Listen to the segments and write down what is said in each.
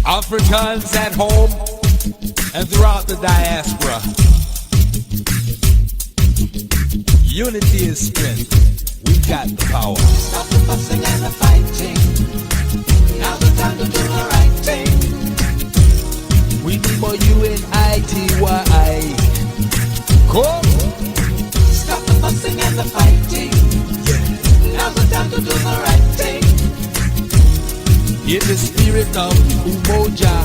Africans at home and throughout the diaspora. Unity is strength. We've got the power. Stop the fussing and the fighting. Now's the time to do the right thing. We need more UNITY. Come. Stop the fussing and the fighting. Yeah. Now's the time to do the right thing. In the spirit of Umoja,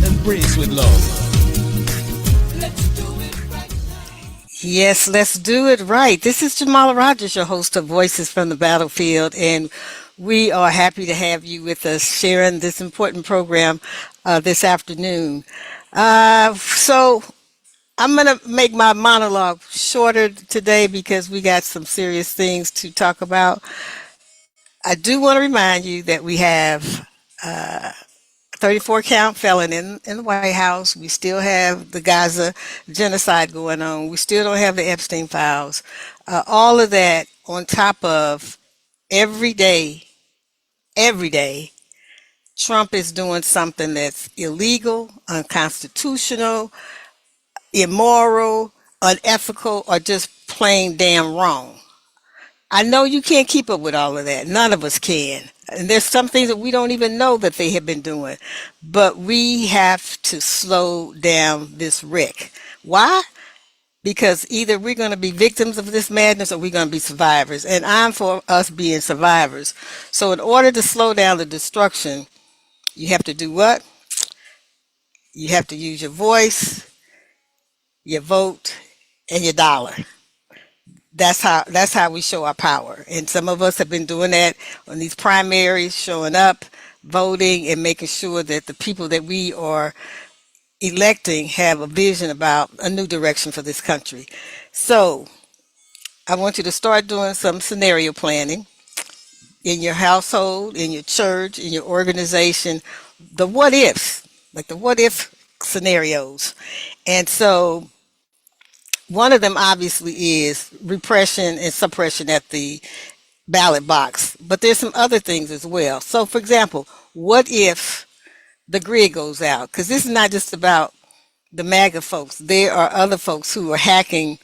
embrace with love. Let's do it right now. Yes, let's do it right. This is Jamala Rogers, your host of Voices from the Battlefield, and we are happy to have you with us sharing this important program this afternoon. So I'm going to make my monologue shorter today because we got some serious things to talk about. I do want to remind you that we have 34 count felon in the White House. We still have the Gaza genocide going on. We still don't have the Epstein files. All of that on top of every day, Trump is doing something that's illegal, unconstitutional, immoral, unethical, or just plain damn wrong. I know you can't keep up with all of that. None of us can. And there's some things that we don't even know that they have been doing. But we have to slow down this wreck. Why? Because either we're going to be victims of this madness or we're going to be survivors. And I'm for us being survivors. So in order to slow down the destruction, you have to do what? You have to use your voice, your vote, and your dollar. That's how we show our power. And some of us have been doing that on these primaries, showing up, voting, and making sure that the people that we are electing have a vision about a new direction for this country. So I want you to start doing some scenario planning in your household, in your church, in your organization, the what ifs, like the what if scenarios. And so one of them obviously is repression and suppression at the ballot box, but there's some other things as well. So for example, what if the grid goes out? Because this is not just about the MAGA folks. There are other folks who are hacking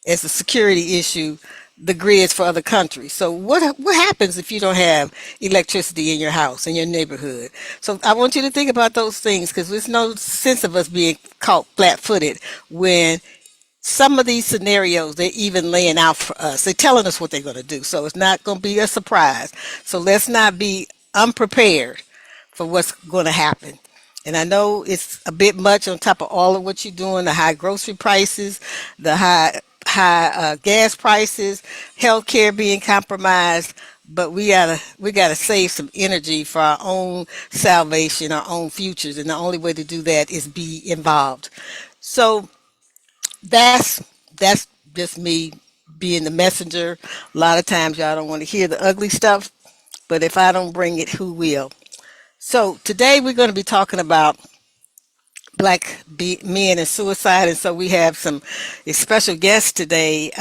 as a security issue the grids for other countries. So what happens if you don't have electricity in your house, in your neighborhood? So I want you to think about those things, because there's no sense of us being caught flat-footed when some of these scenarios they're even laying out for us. They're telling us what they're going to do. So it's not going to be a surprise. So let's not be unprepared for what's going to happen. And I know it's a bit much on top of all of what you're doing, the high grocery prices, the high gas prices, healthcare being compromised, but we gotta save some energy for our own salvation, our own futures, and the only way to do that is be involved. So that's just me being the messenger. A lot of times y'all don't want to hear the ugly stuff, but if I don't bring it, who will? So today we're going to be talking about black men and suicide, and so we have some special guests today.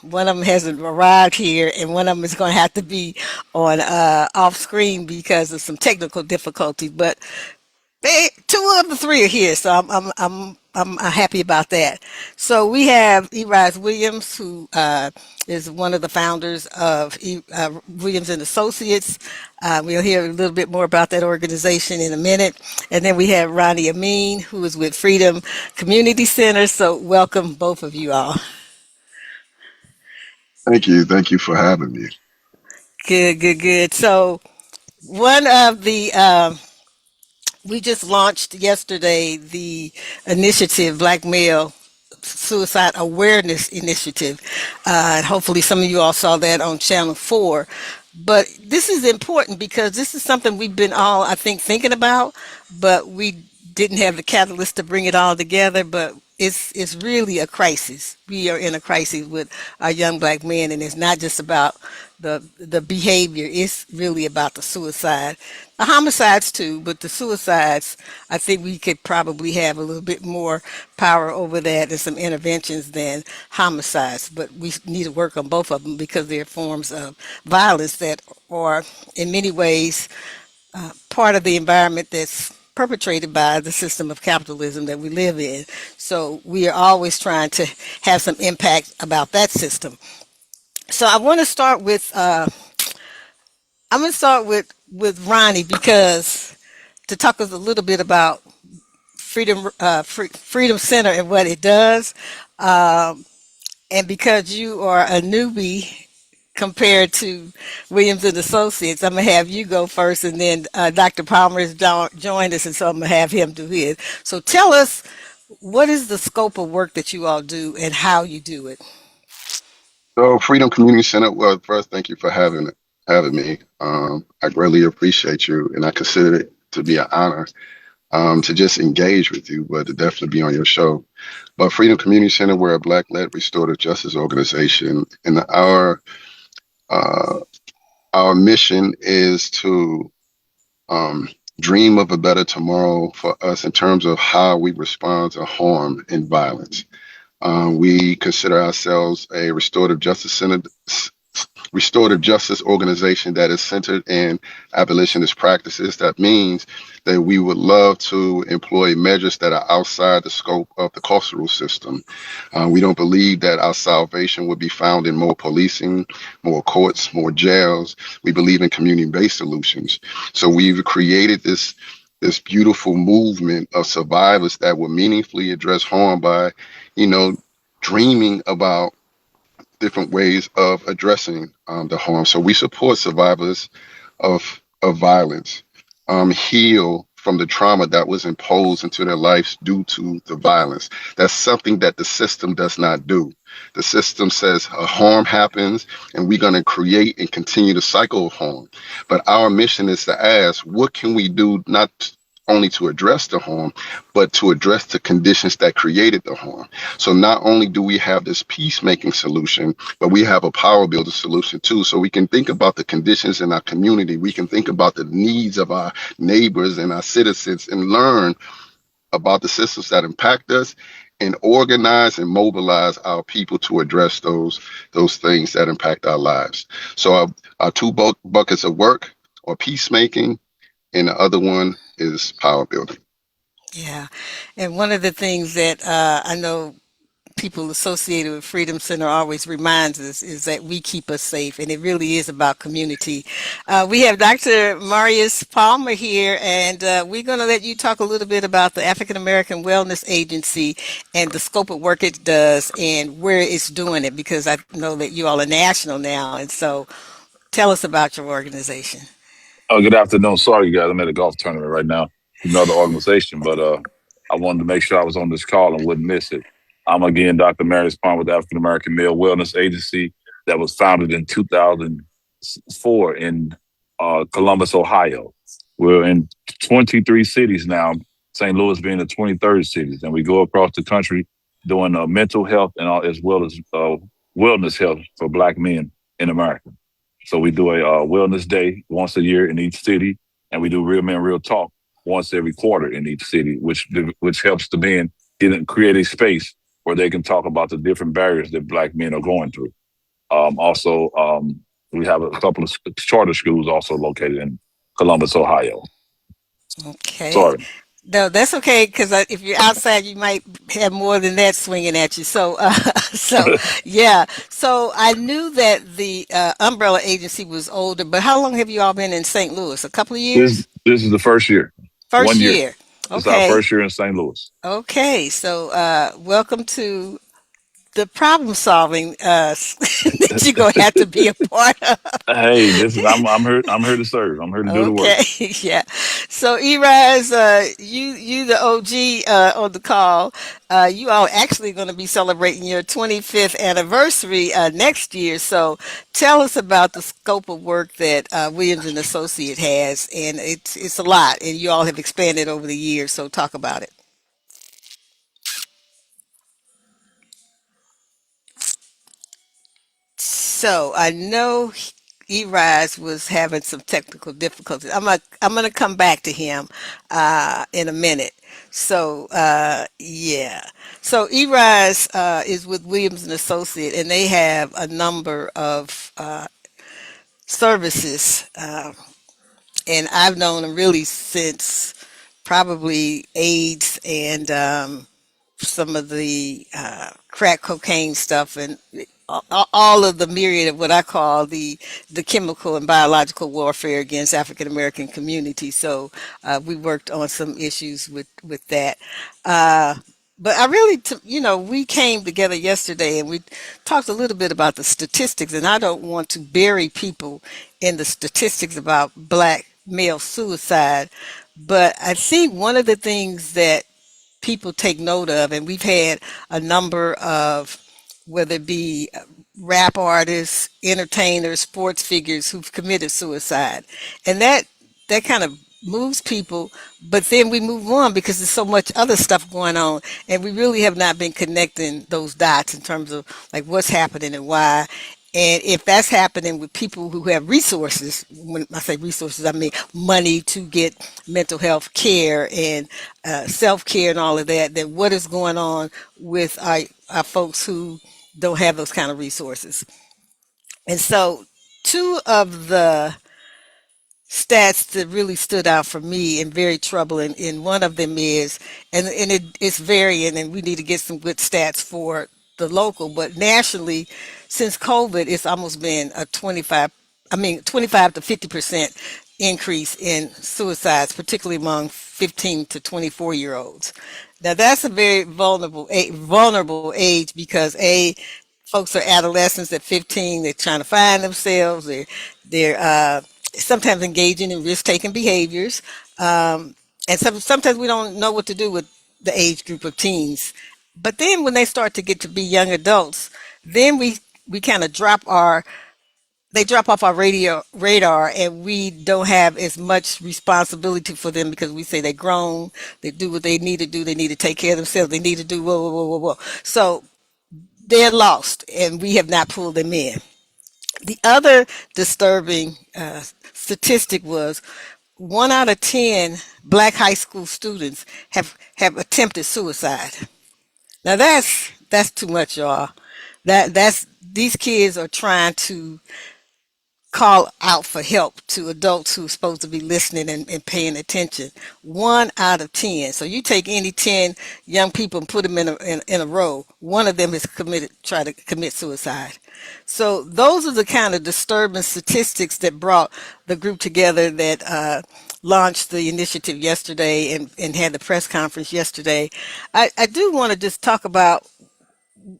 One of them hasn't arrived here, and one of them is going to have to be on off screen because of some technical difficulties. But two of the three are here, so I'm happy about that. So we have Erise Williams, who is one of the founders of Williams and Associates. We'll hear a little bit more about that organization in a minute. And then we have Ronnie Amiyn, who is with Freedom Community Center. So welcome, both of you all. Thank you. Thank you for having me. Good. So one of the we just launched yesterday the initiative, Black Male Suicide Awareness Initiative. And hopefully some of you all saw that on Channel 4. But this is important because this is something we've been all, I think, thinking about, but we didn't have the catalyst to bring it all together. But it's really a crisis. We are in a crisis with our young black men, and it's not just about the behavior. It's really about the suicide, the homicides too, but the suicides. I think we could probably have a little bit more power over that and some interventions than homicides. But we need to work on both of them because they're forms of violence that are, in many ways, part of the environment that's perpetrated by the system of capitalism that we live in. So we are always trying to have some impact about that system. So I want to start with I'm going to start with Ronnie because to talk us a little bit about Freedom Center and what it does. Um, and because you are a newbie compared to Williams and Associates, I'm gonna have you go first, and then Dr. Palmer has joined us, and so I'm gonna have him do his. So tell us what is the scope of work that you all do and how you do it. So, Freedom Community Center. Well, first, thank you for having me. I greatly appreciate you, and I consider it to be an honor to just engage with you, but to definitely be on your show. But Freedom Community Center, we're a Black-led restorative justice organization, and uh, our mission is to um, dream of a better tomorrow for us in terms of how we respond to harm and violence. We consider ourselves a restorative justice organization that is centered in abolitionist practices. That means that we would love to employ measures that are outside the scope of the carceral system. We don't believe that our salvation would be found in more policing, more courts, more jails. We believe in community-based solutions. So we've created this beautiful movement of survivors that will meaningfully address harm by, you know, dreaming about different ways of addressing the harm. So we support survivors of violence, heal from the trauma that was imposed into their lives due to the violence. That's something that the system does not do. The system says a harm happens and we're going to create and continue the cycle of harm. But our mission is to ask, what can we do not only to address the harm, but to address the conditions that created the harm? So not only do we have this peacemaking solution, but we have a power builder solution too. So we can think about the conditions in our community. We can think about the needs of our neighbors and our citizens and learn about the systems that impact us and organize and mobilize our people to address those things that impact our lives. So our two buckets of work are peacemaking, and the other one is power building. Yeah, and one of the things that I know people associated with Freedom Center always reminds us is that we keep us safe, and it really is about community. We have Dr. Marius Palmer here, and we're going to let you talk a little bit about the African American Wellness Agency and the scope of work it does and where it's doing it, because I know that you all are national now, and so tell us about your organization. Oh, good afternoon. Sorry, you guys. I'm at a golf tournament right now, another organization, but I wanted to make sure I was on this call and wouldn't miss it. I'm again Dr. Marius Palmer with the African American Male Wellness Agency that was founded in 2004 in Columbus, Ohio. We're in 23 cities now, St. Louis being the 23rd city, and we go across the country doing mental health and as well as wellness health for Black men in America. So we do a wellness day once a year in each city, and we do Real Men Real Talk once every quarter in each city, which helps the men create a space where they can talk about the different barriers that Black men are going through. Also, we have a couple of charter schools also located in Columbus, Ohio. Okay. Sorry. No, that's okay because if you're outside, you might have more than that swinging at you. So, so yeah. So I knew that the umbrella agency was older, but how long have you all been in St. Louis? A couple of This years? this is the first year, First 1 year. year. It's our Okay. first year in St. Louis. Okay. So, welcome to the problem solving that you're gonna have to be a part of. Hey, this is I'm here. I'm here to serve. I'm here to do the work. Okay, yeah. So Erise, you the OG on the call. You all actually going to be celebrating your 25th anniversary next year. So tell us about the scope of work that Williams and Associate has, and it's a lot, and you all have expanded over the years. So talk about it. So I know Erise was having some technical difficulties. I'm gonna come back to him in a minute. So yeah. So Erise is with Williams and Associate, and they have a number of services. And I've known him really since probably AIDS and some of the crack cocaine stuff and all of the myriad of what I call the chemical and biological warfare against African American communities. So we worked on some issues with that. Uh, but I really, we came together yesterday and we talked a little bit about the statistics, and I don't want to bury people in the statistics about black male suicide, but I think one of the things that people take note of, and we've had a number of, whether it be rap artists, entertainers, sports figures who've committed suicide, and that kind of moves people. But then we move on because there's so much other stuff going on, and we really have not been connecting those dots in terms of like what's happening and why. And if that's happening with people who have resources, when I say resources, I mean money to get mental health care and self care and all of that, then what is going on with our folks who don't have those kind of resources? And so, two of the stats that really stood out for me and very troubling, and one of them is, it's varying, and we need to get some good stats for the local, but nationally, since COVID, it's almost been a 25 to 50% increase in suicides, particularly among 15 to 24-year-olds. Now that's a very vulnerable age because folks are adolescents at 15. They're trying to find themselves. They're sometimes engaging in risk-taking behaviors, and sometimes we don't know what to do with the age group of teens. But then when they start to get to be young adults, then we kind of they drop off our radio radar, and we don't have as much responsibility for them because we say they're grown, they do what they need to do, they need to take care of themselves, they need to do whoa, whoa, whoa, whoa, whoa. So they're lost, and we have not pulled them in. The other disturbing statistic was 1 out of 10 black high school students have attempted suicide. Now that's too much, y'all. That's these kids are trying to call out for help to adults who are supposed to be listening and paying attention. 1 out of 10. So you take any 10 young people and put them in a row, one of them has try to commit suicide. So those are the kind of disturbing statistics that brought the group together that launched the initiative yesterday and had the press conference yesterday. I do want to just talk about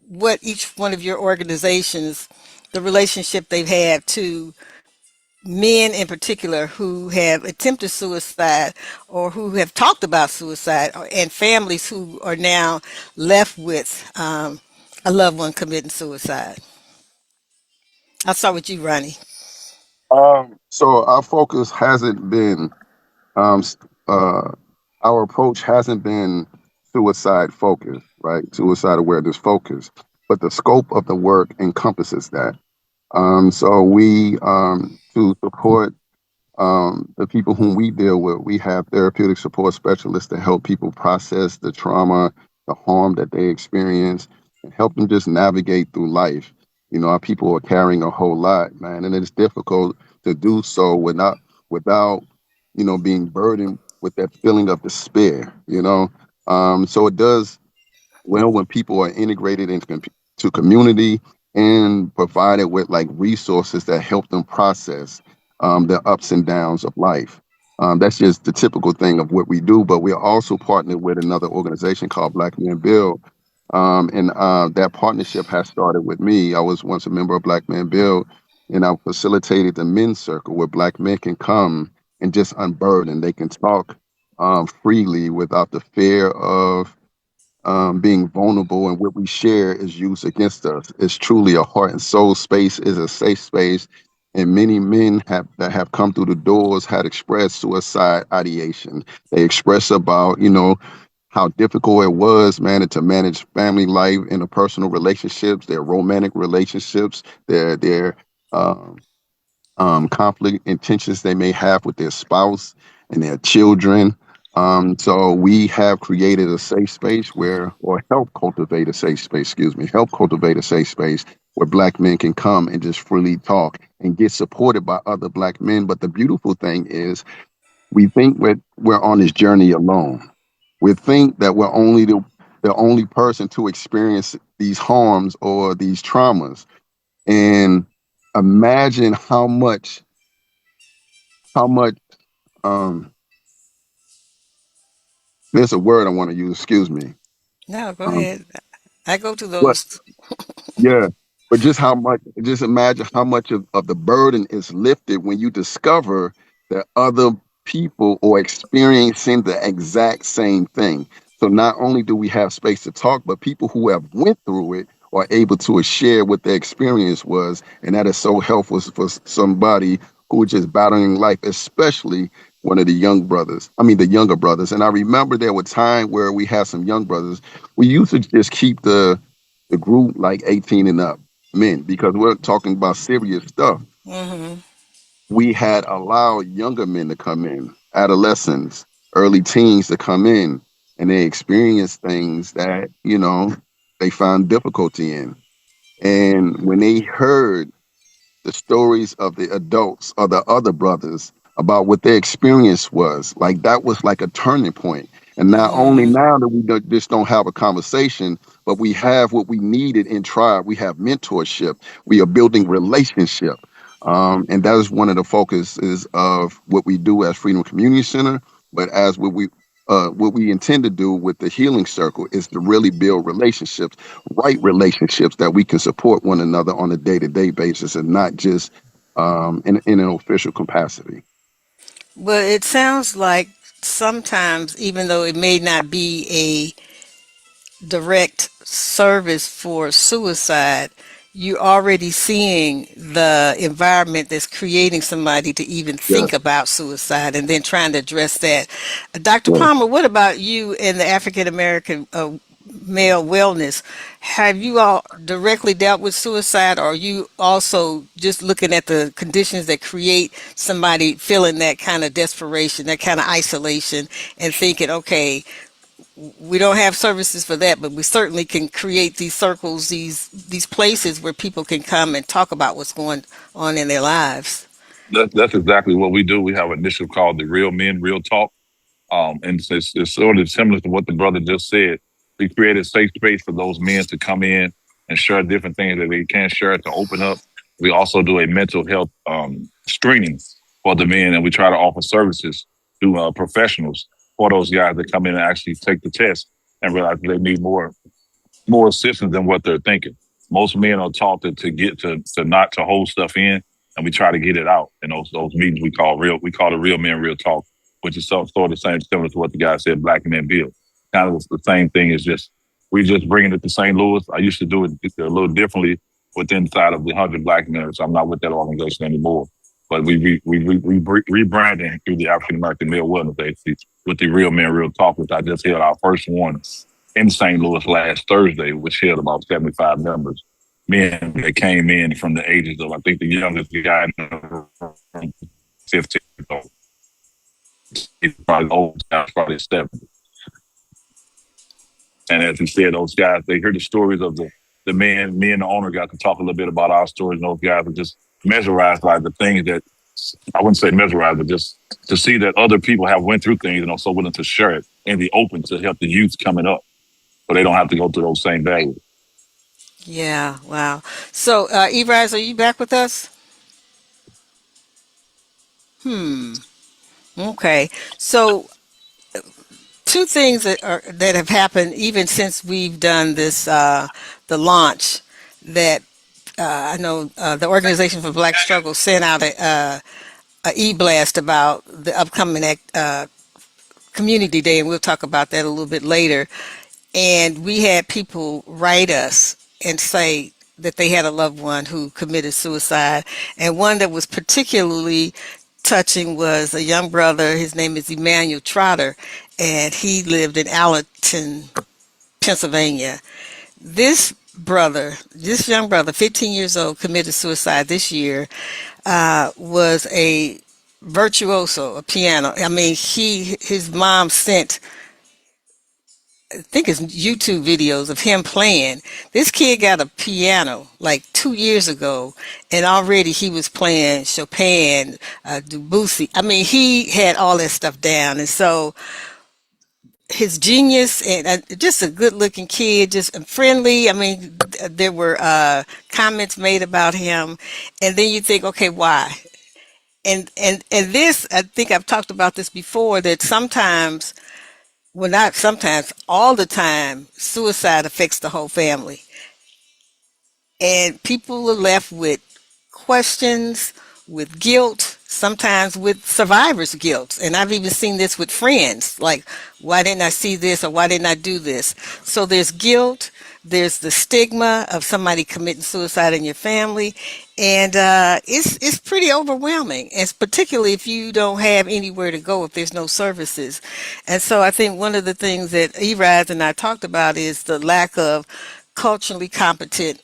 what each one of your organizations, the relationship they've had to men in particular who have attempted suicide or who have talked about suicide, and families who are now left with a loved one committing suicide. I'll start with you, Ronnie. So our focus hasn't been, um, s- uh, our approach hasn't been suicide focused, right? Suicide awareness focused, but the scope of the work encompasses that. So to support the people whom we deal with, we have therapeutic support specialists to help people process the trauma, the harm that they experience, and help them just navigate through life. Our people are carrying a whole lot, man, and it's difficult to do so without being burdened with that feeling of despair. So it does well when people are integrated to community and provided with like resources that help them process the ups and downs of life. That's just the typical thing of what we do, but we are also partnered with another organization called Black Men Build. And that partnership has started with me. I was once a member of Black Men Build, and I facilitated the men's circle where Black men can come and just unburden. They can talk freely without the fear of being vulnerable, and what we share is used against us. It's truly a heart and soul space, is a safe space, and many men that have come through the doors had expressed suicide ideation. They express about how difficult it was, man, to manage family life, interpersonal relationships, their romantic relationships, their um, conflict intentions they may have with their spouse and their children. So we have created a safe space or help cultivate a safe space, excuse me, help cultivate a safe space where black men can come and just freely talk and get supported by other black men. But the beautiful thing is we think we're on this journey alone. We think that we're only the only person to experience these harms or these traumas. And imagine how much um there's a word I want to use, excuse me. No, go Um, ahead. I go to what those. Yeah, but just imagine how much of the burden is lifted when you discover that other people are experiencing the exact same thing. So not only do we have space to talk, but people who have went through it are able to share what their experience was. And that is so helpful for somebody who is just battling life, especially one of the the younger brothers. And I remember there were times where we had some young brothers. We used to just keep the group like 18 and up men because we're talking about serious stuff. Hmm. We had allowed younger men to come in, adolescents, early teens to come in, and they experience things that, they found difficulty in. And when they heard the stories of the adults or the other brothers about what their experience was. Like that was like a turning point. And not only Hmm. now that we just don't have a conversation, but we have what we needed in tribe. We have mentorship. We are building relationship. And that is one of the focuses of what we do as Freedom Community Center. But as what we intend to do with the healing circle is to really build relationships, right relationships that we can support one another on a day-to-day basis and not just in an official capacity. But it sounds like sometimes, even though it may not be direct service for suicide, you're already seeing the environment that's creating somebody to even Yeah, think about suicide and then trying to address that. Dr. yeah. Palmer, what about you and the African American male wellness? Have you all directly dealt with suicide, or are you also just looking at the conditions that create somebody feeling that kind of desperation, that kind of isolation, and thinking, okay, we don't have services for that, but we certainly can create these circles, these places where people can come and talk about what's going on in their lives. That's exactly what we do. We have an initiative called the Real Men, Real Talk. And it's sort of similar to what the brother just said. We created a safe space for those men to come in and share different things that they can't share to open up. We also do a mental health screening for the men, and we try to offer services to professionals for those guys that come in and actually take the test and realize they need more assistance than what they're thinking. Most men are taught to get to not to hold stuff in, and we try to get it out. And those meetings we call the real men real talk, which is sort of the same similar to what the guy said, Black Men Build. Kind of the same thing is just we just bringing it to St. Louis. I used to do it a little differently with inside of the 100 Black Men, so I'm not with that organization anymore. But we rebranding through the African American Male Wellness Agency with the Real Men Real Talk, which I just held our first one in St. Louis last Thursday, which held about 75 members. Men that came in from the ages of, I think the youngest guy in the room, 15. So he's probably old, probably 70. And as you said, those guys, they hear the stories of the men. Me and the owner got to talk a little bit about our stories. And those guys are just mesmerized by the things that, I wouldn't say mesmerized, but just to see that other people have went through things and are so willing to share it and be open to help the youth coming up so they don't have to go through those same battles. Yeah, wow. So, Erise, are you back with us? Hmm. Okay. So, two things that have happened even since we've done this, the launch. That I know the Organization for Black Struggle sent out a e-blast about the upcoming community day, and we'll talk about that a little bit later. And we had people write us and say that they had a loved one who committed suicide. And one that was particularly touching was a young brother. His name is Emmanuel Trotter, and he lived in Allerton, Pennsylvania. This young brother, 15 years old, committed suicide this year. Was a virtuoso, a piano. I mean, his mom sent think it's YouTube videos of him playing. This kid got a piano like 2 years ago, and already he was playing Chopin, Debussy. I mean, he had all that stuff down, and so his genius and just a good-looking kid, just friendly. I mean, there were comments made about him, and then you think, okay, why? And this, I think I've talked about this before, that sometimes, well, not sometimes, all the time, suicide affects the whole family. And people are left with questions, with guilt, sometimes with survivor's guilt. And I've even seen this with friends, like, why didn't I see this or why didn't I do this? So there's guilt, there's the stigma of somebody committing suicide in your family, and it's pretty overwhelming, and particularly if you don't have anywhere to go, if there's no services. And so I think one of the things that Erise and I talked about is the lack of culturally competent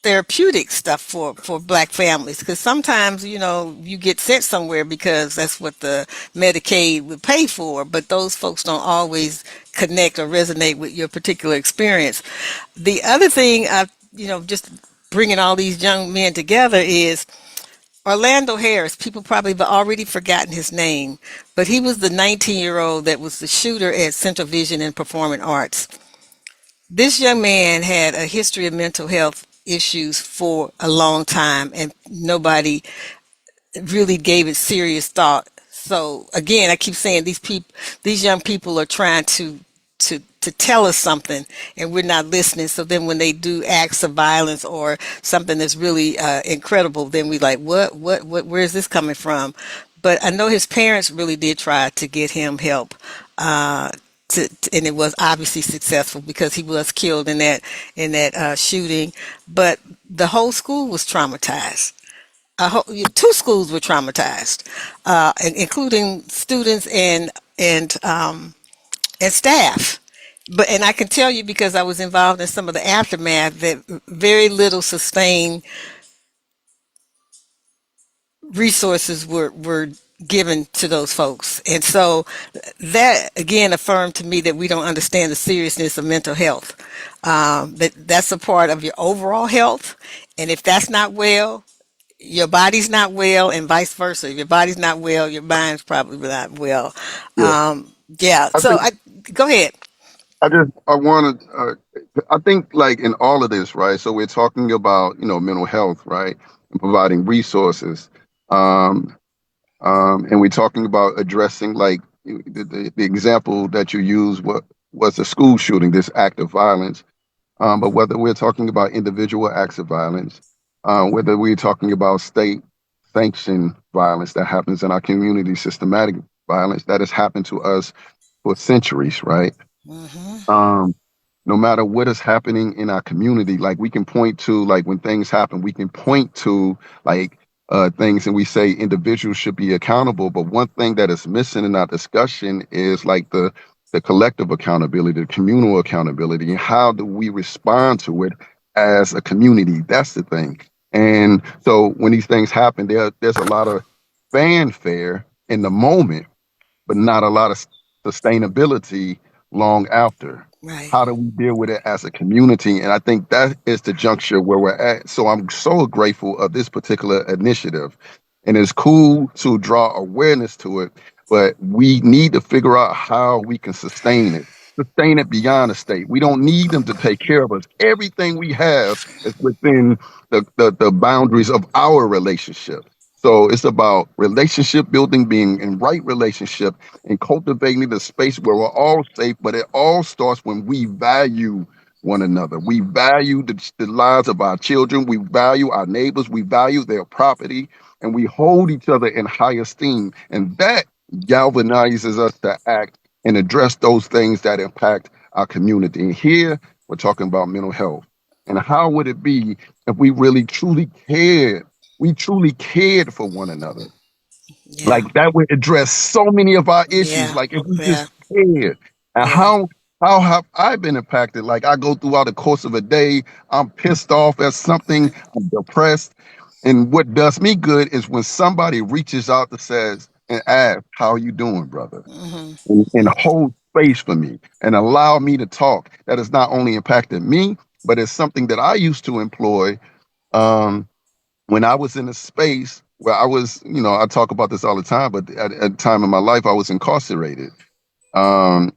therapeutic stuff for black families, because sometimes you get sent somewhere because that's what the Medicaid would pay for, but those folks don't always connect or resonate with your particular experience. The other thing, just bringing all these young men together, is Orlando Harris. People probably have already forgotten his name, but he was the 19-year-old that was the shooter at Central Vision and Performing Arts. This young man had a history of mental health issues for a long time, and nobody really gave it serious thought. So again, I keep saying these young people are trying to tell us something, and we're not listening. So then, when they do acts of violence or something that's really incredible, then we like, what, where is this coming from? But I know his parents really did try to get him help. And it was obviously successful because he was killed in that shooting. But the whole school was traumatized. Two schools were traumatized, including students and staff. And I can tell you, because I was involved in some of the aftermath, that very little sustained resources were given to those folks. And so that again affirmed to me that we don't understand the seriousness of mental health. That's a part of your overall health. And if that's not well, your body's not well, and vice versa. If your body's not well, your mind's probably not well. Yeah, Yeah. I So think go ahead. I wanted. I think like in all of this, right? So we're talking about mental health, right, and providing resources, um, and we're talking about addressing like the example that you used. What was a school shooting, this act of violence. But whether we're talking about individual acts of violence, whether we're talking about state sanctioned violence that happens in our community, systematic violence that has happened to us for centuries, right? Hmm. um, no matter what is happening in our community, like we can point to, like when things happen, we can point to like things, and we say individuals should be accountable. But one thing that is missing in our discussion is like the collective accountability, the communal accountability, and how do we respond to it as a community? That's the thing. And so when these things happen, there's a lot of fanfare in the moment, but not a lot of sustainability long after. Right. How do we deal with it as a community? And I think that is the juncture where we're at. So I'm so grateful of this particular initiative. And it's cool to draw awareness to it, but we need to figure out how we can sustain it beyond the state. We don't need them to take care of us. Everything we have is within the boundaries of our relationship. So it's about relationship building, being in right relationship, and cultivating the space where we're all safe. But it all starts when we value one another. We value the lives of our children. We value our neighbors. We value their property, and we hold each other in high esteem. And that galvanizes us to act and address those things that impact our community. And here we're talking about mental health. And how would it be if we really truly cared? We truly cared for one another. Yeah. Like that would address so many of our issues. Yeah. Like if we Yeah. just cared. And Yeah. how have I been impacted? Like I go throughout the course of a day, I'm pissed off at something, I'm depressed. And what does me good is when somebody reaches out and says and asks, "How you doing, brother?" Hmm. And holds space for me and allowed me to talk. That has not only impacted me, but it's something that I used to employ um, when I was in a space where I was, I talk about this all the time, but at a time in my life, I was incarcerated.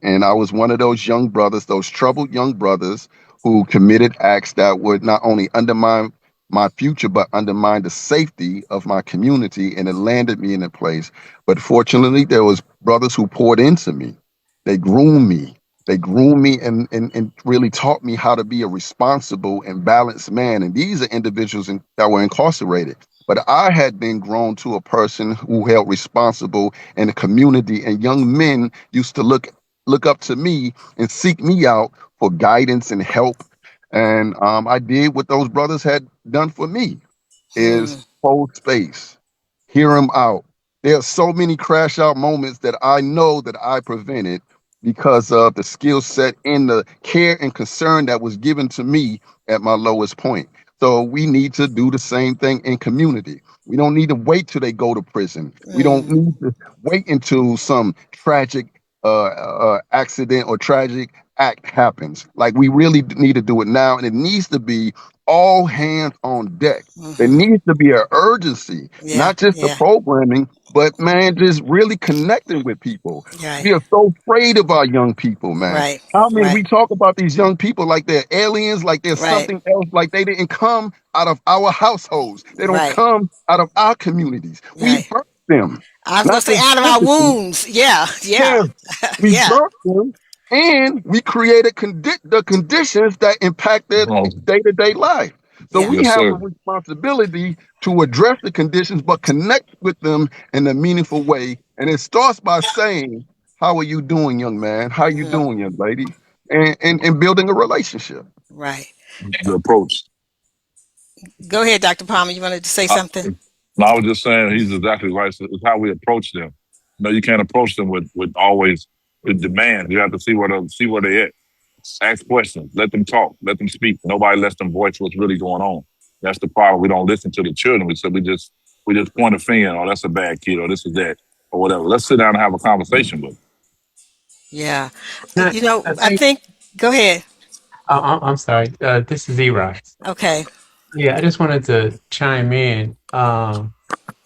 And I was one of those young brothers, those troubled young brothers who committed acts that would not only undermine my future, but undermine the safety of my community. And it landed me in a place. But fortunately, there was brothers who poured into me. They groomed me. They groomed me and really taught me how to be a responsible and balanced man. And these are individuals that were incarcerated. But I had been grown to a person who held responsible in the community, and young men used to look up to me and seek me out for guidance and help. And I did what those brothers had done for me is Mm, hold space, hear them out. There are so many crash out moments that I know that I prevented because of the skill set and the care and concern that was given to me at my lowest point. So we need to do the same thing in community. We don't need to wait till they go to prison. We don't mm, need to wait until some tragic accident or tragic act happens. Like we really need to do it now, and it needs to be all hands on deck. There hmm. needs to be an urgency, Yeah, not just the yeah, programming, but man, just really connecting with people. right, We are so afraid of our young people, man. right, How many right, we talk about these young people like they're aliens, like there's right, something else, like they didn't come out of our households. They don't right, come out of our communities. We right. birthed them, I was gonna not say just out of our physically. wombs. Yeah, yeah, Yeah, we yeah, birthed them, and we created the conditions that impacted Oh, day-to-day life. So yeah, we yes, have a sir. responsibility to address the conditions, but connect with them in a meaningful way. And it starts by saying, "How are you doing, young man? How you hmm, doing, young lady?" And building a relationship. right. The approach. Go ahead, Dr. Palmer. You wanted to say I, something? no, I was just saying he's exactly right. It's how we approach them. You can't approach them with always with demands. You have to see where they at. Ask questions. Let them talk. Let them speak. Nobody lets them voice what's really going on. That's the problem. We don't listen to the children. We just point a finger. Oh, that's a bad kid, or this is that, or whatever. Let's sit down and have a conversation with them. Yeah. Can You know, I I think, think. Go ahead. I'm sorry. This is Erise. Okay. Yeah, I just wanted to chime in.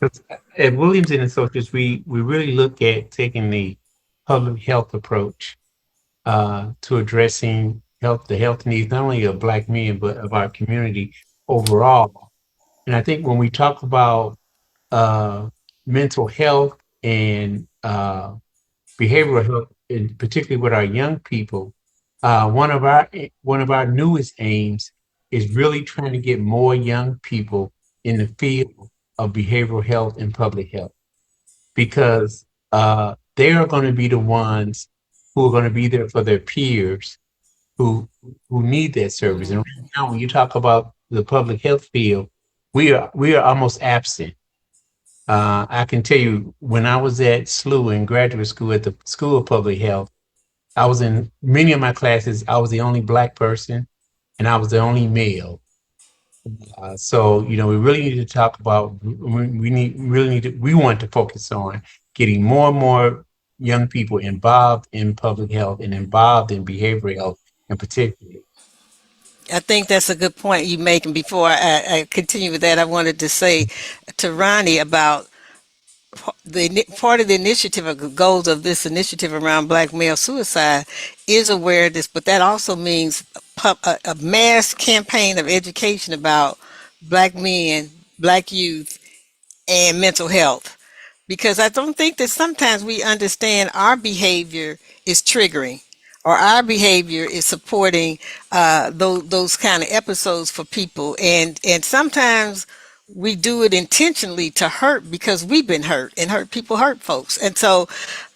'Cause at Williams and Associates, we really look at taking the public health approach to addressing the health needs not only of Black men but of our community overall. And I think when we talk about uh, mental health and behavioral health, and particularly with our young people, one of our newest aims is really trying to get more young people in the field of behavioral health and public health because they are going to be the ones who are going to be there for their peers who who need that service. And Mm, right now, when you talk about the public health field, we are almost absent. I can tell you when I was at SLU in graduate school at the School of Public Health, I was in many of my classes. I was the only Black person, and I was the only male. So we really need to talk about. We want to focus on getting more and more young people involved in public health and involved in behavioral health in particular. I think that's a good point you make. And before I continue with that, I wanted to say to Ronnie about part of the initiative or goals of this initiative around black male suicide is awareness, but that also means a mass campaign of education about black men, black youth, and mental health. Because I don't think that sometimes we understand our behavior is triggering or our behavior is supporting those kind of episodes for people. And sometimes we do it intentionally to hurt because we've been hurt and hurt people hurt folks. And so,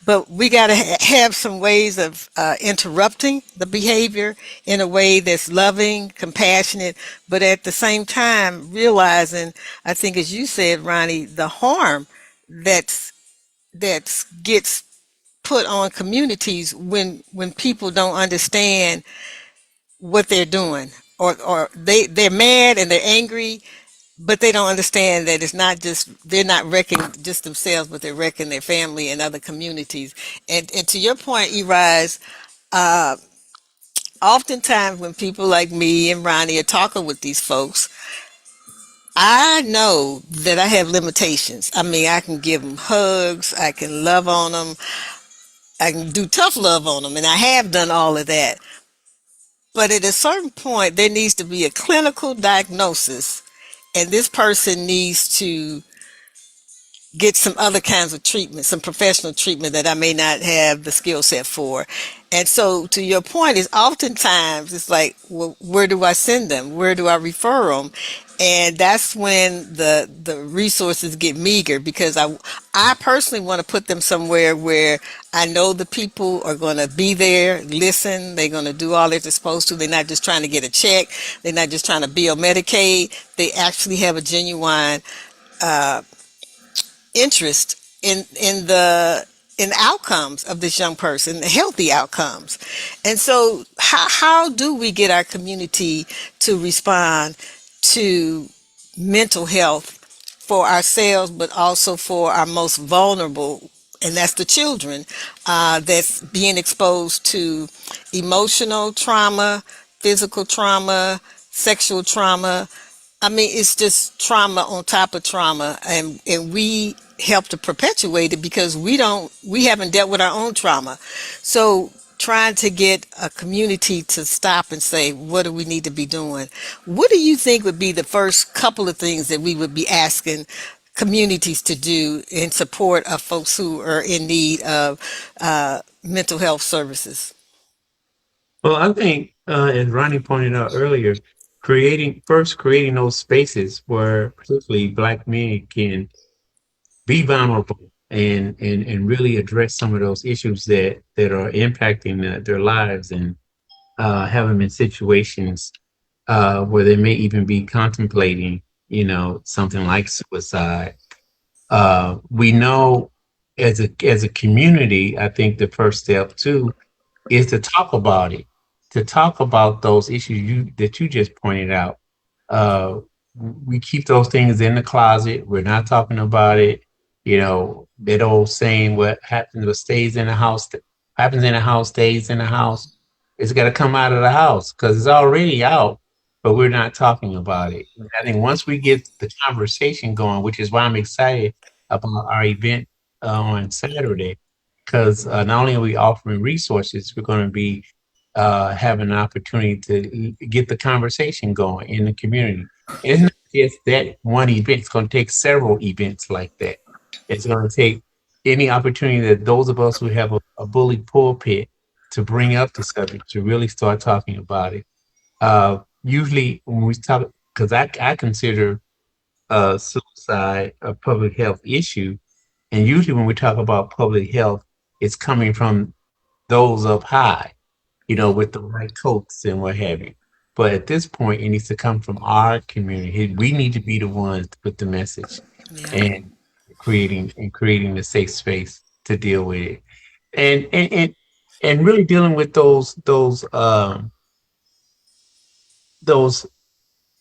but we got to have some ways of interrupting the behavior in a way that's loving, compassionate, but at the same time realizing, I think as you said, Ronnie, the harm that's that gets put on communities when people don't understand what they're doing or they're mad and they're angry but they don't understand that it's not just they're not wrecking just themselves, but they're wrecking their family and other communities. And to your point, Erise, uh, oftentimes when people like me and Ronnie are talking with these folks, I know that I have limitations. I mean, I can give them hugs, I can love on them, I can do tough love on them, and I have done all of that. But at a certain point, there needs to be a clinical diagnosis, and this person needs to get some other kinds of treatment, some professional treatment that I may not have the skill set for. And so, to your point, is oftentimes it's like, well, where do I send them? Where do I refer them? And that's when the resources get meager, because I personally want to put them somewhere where I know the people are going to be there, listen, they're going to do all that they're supposed to. They're not just trying to get a check, they're not just trying to bill Medicaid. They actually have a genuine interest in the outcomes of this young person, the healthy outcomes. And so how do we get our community to respond to mental health for ourselves, but also for our most vulnerable, and that's the children, that's being exposed to emotional trauma, physical trauma, sexual trauma. I mean, it's just trauma on top of trauma, and we help to perpetuate it because we haven't dealt with our own trauma. So trying to get a community to stop and say, what do we need to be doing? What do you think would be the first couple of things that we would be asking communities to do in support of folks who are in need of mental health services? Well, I think, as Ronnie pointed out earlier, creating those spaces where particularly Black men can be vulnerable and really address some of those issues that are impacting their lives, and have them in situations where they may even be contemplating, something like suicide. We know as a community, I think the first step too is to talk about it, to talk about those issues that you just pointed out. Uh, we keep those things in the closet. We're not talking about it. That old saying, "What happens, what stays in the house, happens in the house, stays in the house." It's got to come out of the house because it's already out, but we're not talking about it. And I think once we get the conversation going, which is why I'm excited about our event on Saturday, because not only are we offering resources, we're going to be having an opportunity to get the conversation going in the community. And it's not just that one event, it's going to take several events like that. It's going to take any opportunity that those of us who have a bully pulpit to bring up the subject, to really start talking about it. Usually, when we talk, because I consider suicide a public health issue, and usually when we talk about public health, it's coming from those up high, with the right coats and what have you. But at this point, it needs to come from our community. We need to be the ones to put the message Yeah. and creating a safe space to deal with it, and really dealing with those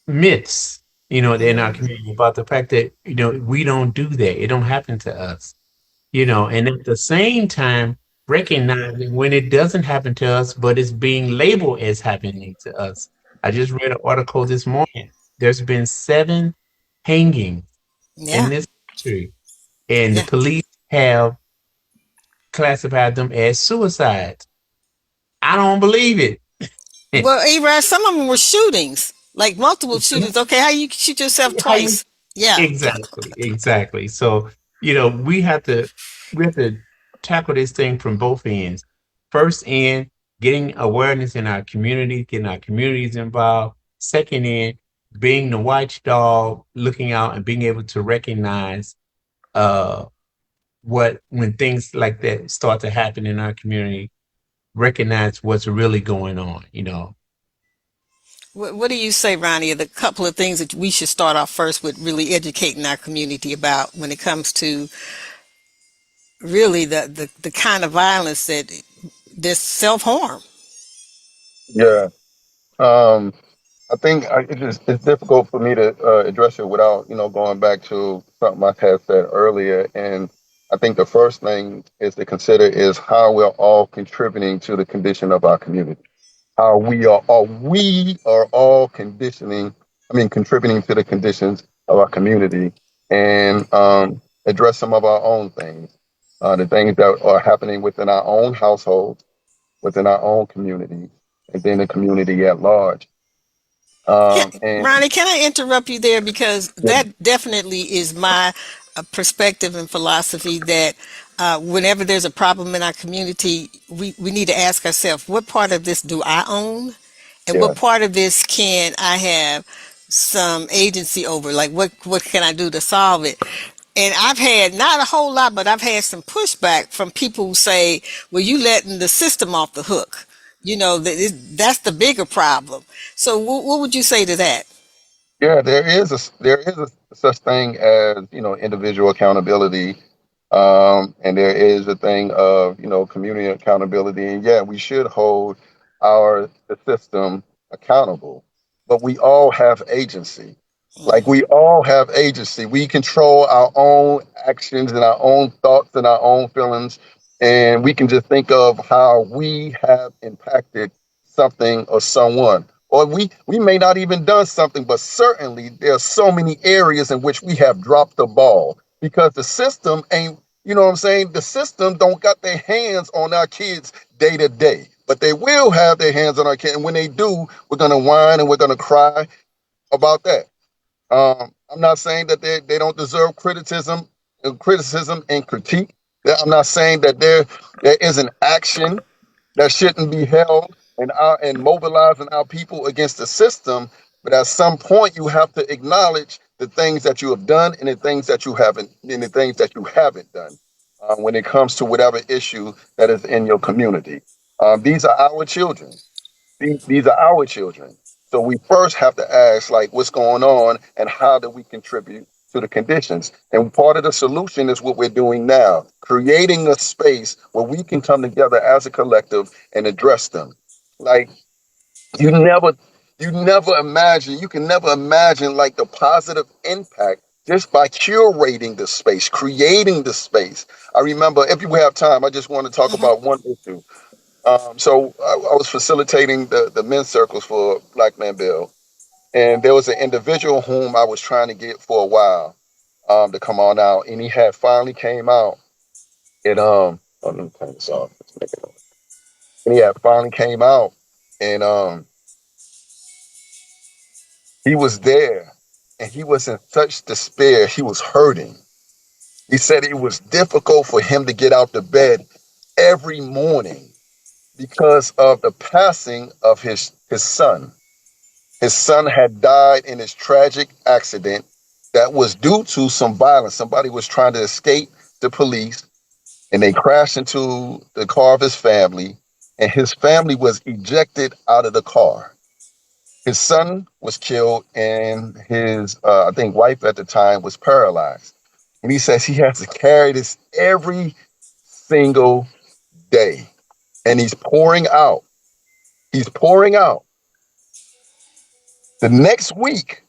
myths, in our community about the fact that we don't do that. It don't happen to us. And at the same time, recognizing when it doesn't happen to us, but it's being labeled as happening to us. I just read an article this morning. There's been 7 hangings in Yeah. this country, and the Yeah. police have classified them as suicides. I don't believe it. Well, Arab, some of them were shootings, like multiple shootings. Okay, how you shoot yourself How you twice? Yeah. Exactly, exactly. So, we have to tackle this thing from both ends. First end, getting awareness in our community, getting our communities involved. Second end, being the watchdog, looking out and being able to recognize uh when things like that start to happen in our community, recognize what's really going on. What do you say, Ronnie? Are the couple of things that we should start off first with really educating our community about when it comes to really the kind of violence this self harm? Yeah. Um, I think it's difficult for me to address it without going back to something I had said earlier. And I think the first thing is to consider is how we're all contributing to the condition of our community. How we are all contributing to the conditions of our community, and address some of our own things, the things that are happening within our own households, within our own community, and then the community at large. And Ronnie, can I interrupt you there? Because yeah, that definitely is my perspective and philosophy that whenever there's a problem in our community, we need to ask ourselves, what part of this do I own? And yeah, what part of this can I have some agency over? Like, what can I do to solve it? And I've had not a whole lot, but I've had some pushback from people who say, well, you letting the system off the hook. That's the bigger problem. So what would you say to that? yeah. There is a such thing as individual accountability, and there is a thing of community accountability. And yeah, we should hold the system accountable, but we all have agency. Like, Mhm. we all have agency. We control our own actions and our own thoughts and our own feelings. And we can just think of how we have impacted something or someone. Or we may not even done something, but certainly there are so many areas in which we have dropped the ball because the system ain't, you know what I'm saying? The system don't got their hands on our kids day to day. But they will have their hands on our kids. And when they do, we're gonna whine and we're gonna cry about that. I'm not saying that they don't deserve criticism and critique. I'm not saying that there isn't action that shouldn't be held and mobilizing our people against the system. But at some point, you have to acknowledge the things that you have done and the things that you haven't done when it comes to whatever issue that is in your community. These are our children. These are our children. So we first have to ask, like, what's going on and how do we contribute to the conditions? And part of the solution is what we're doing now, creating a space where we can come together as a collective and address them. Like, you never, you can never imagine like the positive impact just by curating the space, creating the space. I remember, if you have time, I just want to talk Mhm. about one issue. So I was facilitating the men's circles for Black Man Bill, and there was an individual whom I was trying to get for a while to come on out, and he had finally came out. And let me turn this off. Let's make it. And he had finally came out, and he was there, and he was in such despair. He was hurting. He said it was difficult for him to get out the bed every morning because of the passing of his son. His son had died in this tragic accident that was due to some violence. Somebody was trying to escape the police and they crashed into the car of his family, and his family was ejected out of the car. His son was killed, and his, I think, wife at the time was paralyzed. And he says he has to carry this every single day. And he's pouring out. He's pouring out. The next week,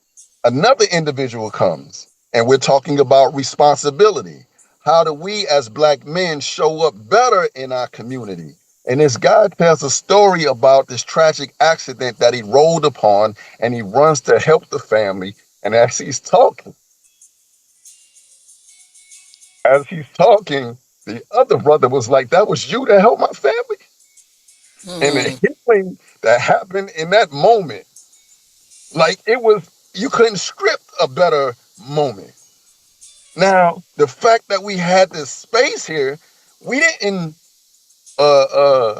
another individual comes, and we're talking about responsibility. How do we as Black men show up better in our community? And this guy tells a story about this tragic accident that he rolled upon, and he runs to help the family. And as he's talking, the other brother was like, "That was you that helped my family?" And the Mhm. healing that happened in that moment, like, you couldn't script a better moment. Now, the fact that we had this space here, we didn't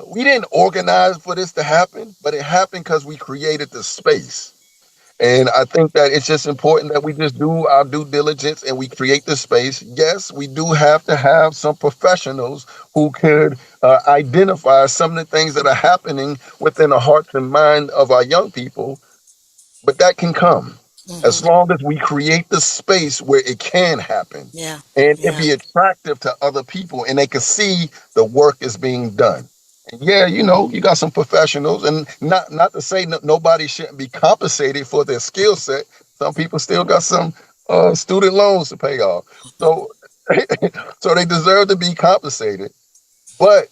we didn't organize for this to happen, but it happened because we created the space. And I think that it's just important that we just do our due diligence and we create the space. Yes, we do have to have some professionals who could identify some of the things that are happening within the hearts and mind of our young people, but that can come as Mhm. long as we create the space where it can happen Yeah. and it Yeah. be attractive to other people and they can see the work is being done. Yeah, you got some professionals, and not to say nobody shouldn't be compensated for their skill set. Some people still got some student loans to pay off, so so they deserve to be compensated. But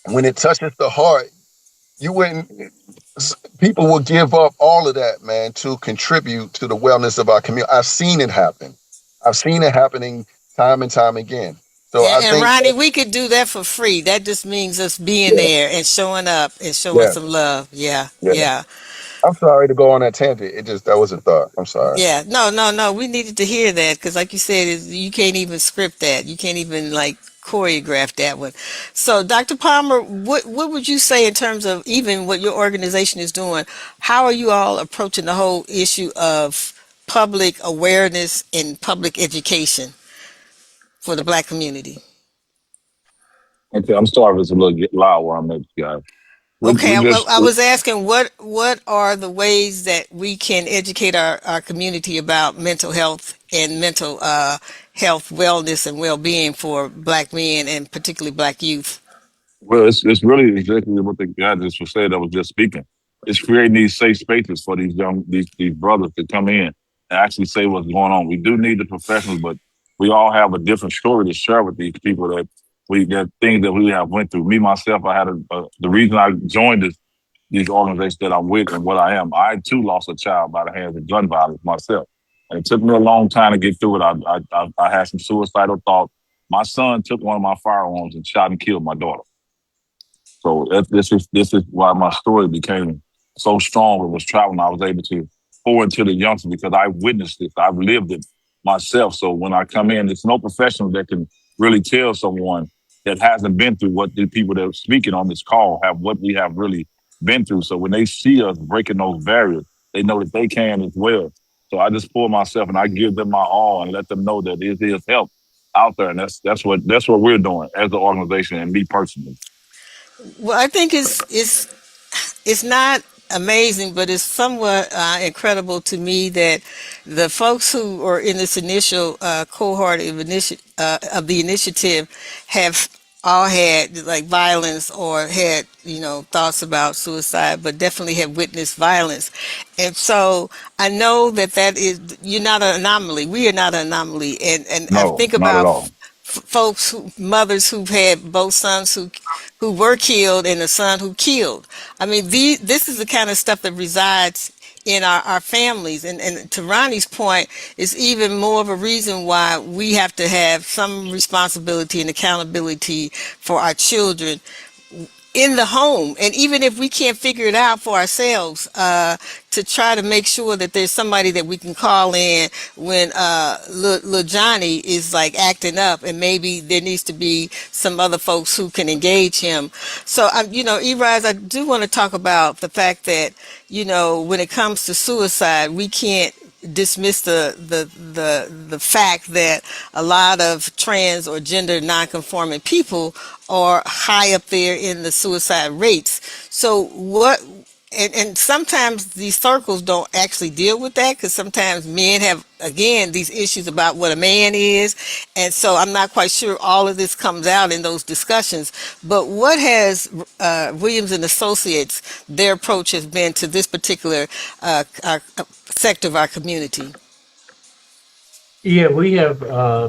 when it touches the heart, you wouldn't. People will give up all of that, man, to contribute to the wellness of our community. I've seen it happen. I've seen it happening time and time again. So I And think Ronnie, that, we could do that for free. That just means us being yeah, there and showing up and showing yeah, some love. Yeah, yeah. yeah. I'm sorry to go on that tangent. It just that was a thought. I'm sorry. Yeah, no, no, no. We needed to hear that because, like you said, you can't even script that. You can't even like choreograph that one. So, Dr. Palmer, what would you say in terms of even what your organization is doing? How are you all approaching the whole issue of public awareness and public education for the Black community? Okay, I'm sorry if it's a little get loud where I'm at, guys. We Okay, just I was asking what are the ways that we can educate our community about mental health and mental health, wellness, and well-being for Black men and particularly Black youth. well, it's really exactly what the guy just was saying that was just speaking. It's creating these safe spaces for these brothers to come in and actually say what's going on. We do need the professionals, but we all have a different story to share with these people that things that we have went through. Me myself, I had the reason I joined these organizations that I'm with and what I am. I too lost a child by the hands of gun violence myself, and it took me a long time to get through it. I had some suicidal thoughts. My son took one of my firearms and shot and killed my daughter. So this is why my story became so strong. It was traveling. I was able to pour into the youngsters because I witnessed it. I've lived it myself. So when I come in, it's no professional that can really tell someone that hasn't been through what the people that are speaking on this call have, what we have really been through. So when they see us breaking those barriers, they know that they can as well. So I just pour myself and I give them my all and let them know that it is help out there. And that's what we're doing as an organization and me personally. Well, I think it's not amazing, but it's somewhat incredible to me that the folks who are in this initial cohort of the initiative have all had like violence or had thoughts about suicide, but definitely have witnessed violence. And so I know that is you're not an anomaly. We are not an anomaly. And I No, think not at about all. folks mothers who've had both sons who were killed and a son who killed. I mean, this is the kind of stuff that resides in our families. And to Ronnie's point, is even more of a reason why we have to have some responsibility and accountability for our children in the home. And even if we can't figure it out for ourselves, to try to make sure that there's somebody that we can call in when little Johnny is like acting up, and maybe there needs to be some other folks who can engage him. So Erise, I do want to talk about the fact that when it comes to suicide, we can't dismiss the fact that a lot of trans or gender nonconforming people are high up there in the suicide rates. So what and sometimes these circles don't actually deal with that, because sometimes men have, again, these issues about what a man is, and so I'm not quite sure all of this comes out in those discussions. But what has Williams and Associates, their approach has been to this particular sector of our community? Yeah, we have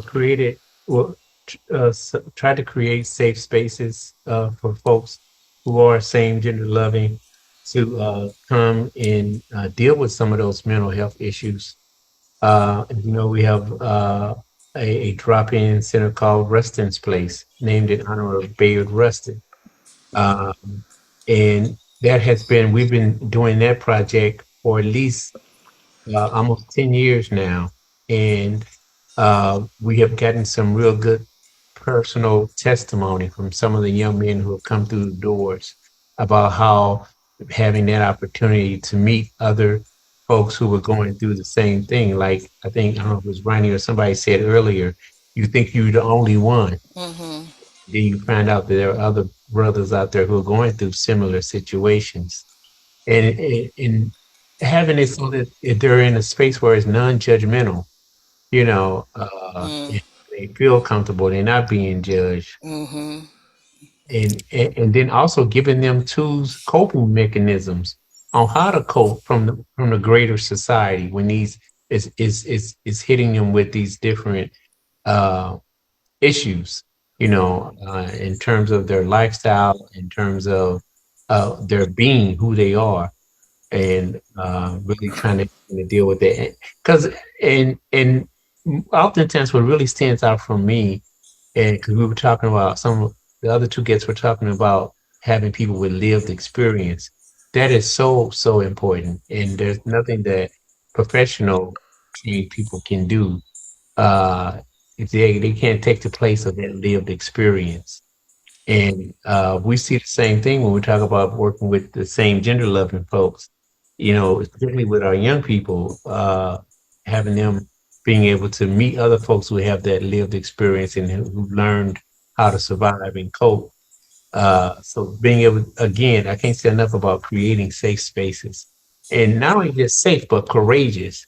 created, well, tried to create safe spaces for folks who are same gender loving to come and deal with some of those mental health issues. We have a drop-in center called Rustin's Place, named in honor of Bayard Rustin. Um, and we've been doing that project for at least almost 10 years now. And we have gotten some real good personal testimony from some of the young men who have come through the doors about how having that opportunity to meet other folks who were going through the same thing. Like, I don't know if it was Ronnie or somebody said earlier, you think you're the only one. Hmm. Then you find out that there are other brothers out there who are going through similar situations. And having it so that they're in a space where it's non-judgmental, Mm. and they feel comfortable, they're not being judged. Hmm. and then also giving them tools, coping mechanisms on how to cope from the greater society when these is hitting them with these different uh, issues, in terms of their lifestyle, in terms of their being, who they are, and really trying to deal with it. Because and oftentimes what really stands out for me, and because we were talking about some of the other two guests were talking about having people with lived experience, that is so important, and there's nothing that professional trained people can do if they can't take the place of that lived experience. And we see the same thing when we talk about working with the same gender loving folks, particularly with our young people, having them being able to meet other folks who have that lived experience and who learned how to survive and cope. So being able, again, I can't say enough about creating safe spaces, and not only just safe, but courageous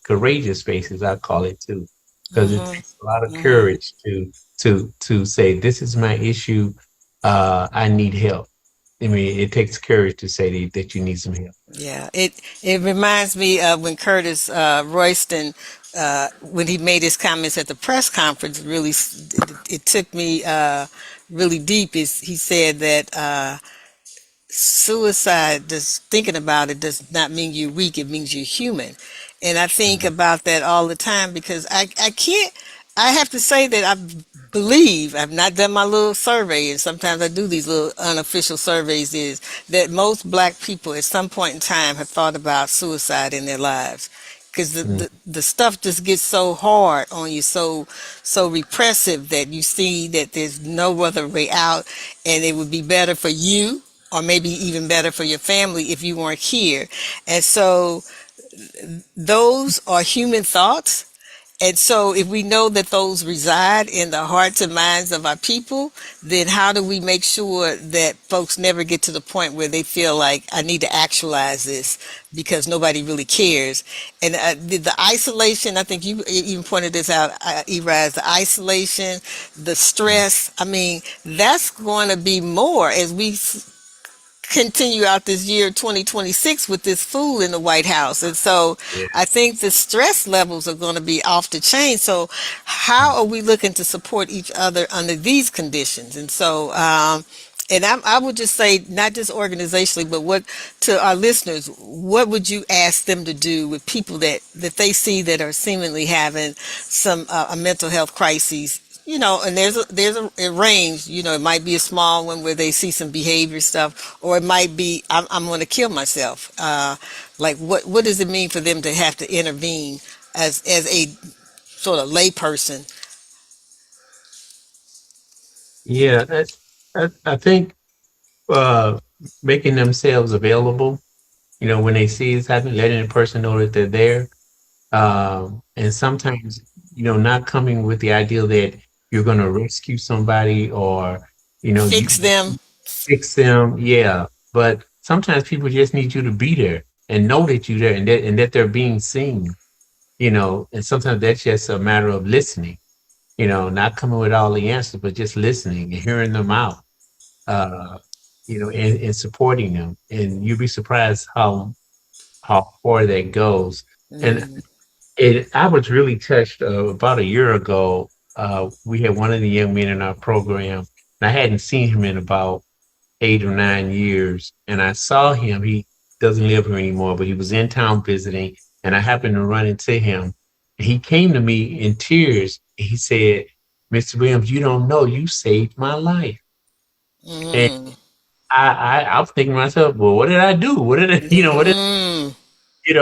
spaces. I call it too, because it takes a lot of courage to say this is my issue. I need help. I mean, it takes courage to say that you need some help. Yeah, it reminds me of when Curtis Royston, when he made his comments at the press conference. Really, it took me really deep. Is he said that suicide, just thinking about it, does not mean you're weak. It means you're human. And I think about that all the time because I can't, I have to say that I believe, I've not done my little survey, and sometimes I do these little unofficial surveys, is that most black people at some point in time have thought about suicide in their lives. Because Mm. the stuff just gets so hard on you, so repressive, that you see that there's no other way out, and it would be better for you, or maybe even better for your family, if you weren't here. And so those are human thoughts. And so if we know that those reside in the hearts and minds of our people, then how do we make sure that folks never get to the point where they feel like I need to actualize this because nobody really cares? And the isolation, I think you even pointed this out, Erise, the isolation, the stress, I mean, that's going to be more as we continue out this year 2026 with this fool in the White House. And so Yeah. I think the stress levels are going to be off the chain. So how are we looking to support each other under these conditions? And so and I would just say, not just organizationally, but what to our listeners, what would you ask them to do with people that they see that are seemingly having some a mental health crises? And there's a range. It might be a small one where they see some behavior stuff, or it might be I'm going to kill myself. Like what does it mean for them to have to intervene as a sort of layperson? Yeah, I think uh, making themselves available, when they see it's happening, letting the person know that they're there. And sometimes, not coming with the idea that you're going to rescue somebody or, Fix you them. fix them. Yeah. But sometimes people just need you to be there and know that you're there and that they're being seen, and sometimes that's just a matter of listening, not coming with all the answers, but just listening and hearing them out, uh, and supporting them. And you'd be surprised how far that goes. And Mm, I was really touched about a year ago. We had one of the young men in our program, and I hadn't seen him in about 8 or 9 years. And I saw him. He doesn't live here anymore, but he was in town visiting, and I happened to run into him. He came to me in tears. He said, "Mr. Williams, you don't know, you saved my life." And mm, I was thinking to myself, well, what did I do? What did I, what did mm,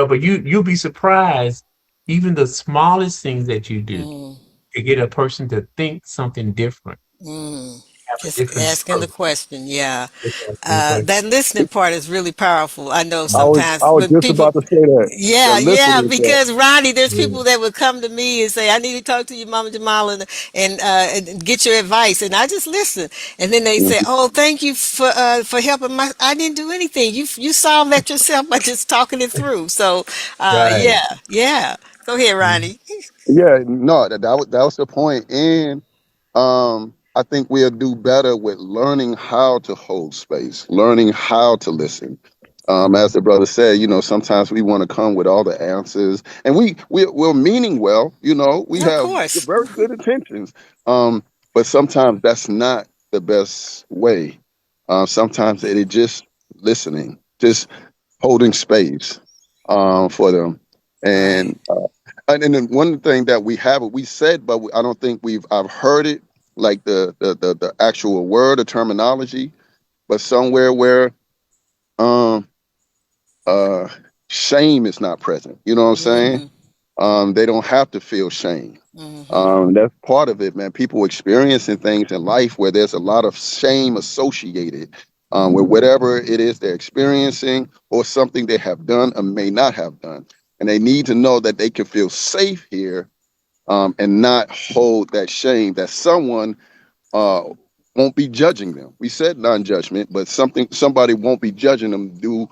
but you'll be surprised, even the smallest things that you do mm, to get a person to think something different, mm. have a Just different asking the approach. question, yeah. Just asking the question. That listening part is really powerful. I know I was sometimes I was when just people, about to say that. The yeah, listening part. because Ronnie, there's Yeah. people that would come to me and say, "I need to talk to you, Mama Jamal, and get your advice," and I just listen, and then they say, Mhm. "Oh, thank you for helping my. I didn't do anything. You solved that yourself by just talking it through." So, Right. yeah, yeah. Go ahead, Mhm. Ronnie. Yeah, no, that was the point. And I think we'll do better with learning how to hold space, learning how to listen. As the brother said, sometimes we want to come with all the answers, and we're meaning well. We Of have course. very good intentions, um, but sometimes that's not the best way. Sometimes it is just listening, just holding space for them, Right. and and then one thing that we said, but I don't think I've heard it like the actual word or terminology, but somewhere where um uh shame is not present. You know what I'm saying? Mm-hmm. They don't have to feel shame. Mm-hmm. That's part of it, man. People experiencing things in life where there's a lot of shame associated with whatever it is they're experiencing or something they have done or may not have done. And they need to know that they can feel safe here, and not hold that shame that someone uh, won't be judging them. We said non-judgment, but somebody won't be judging them due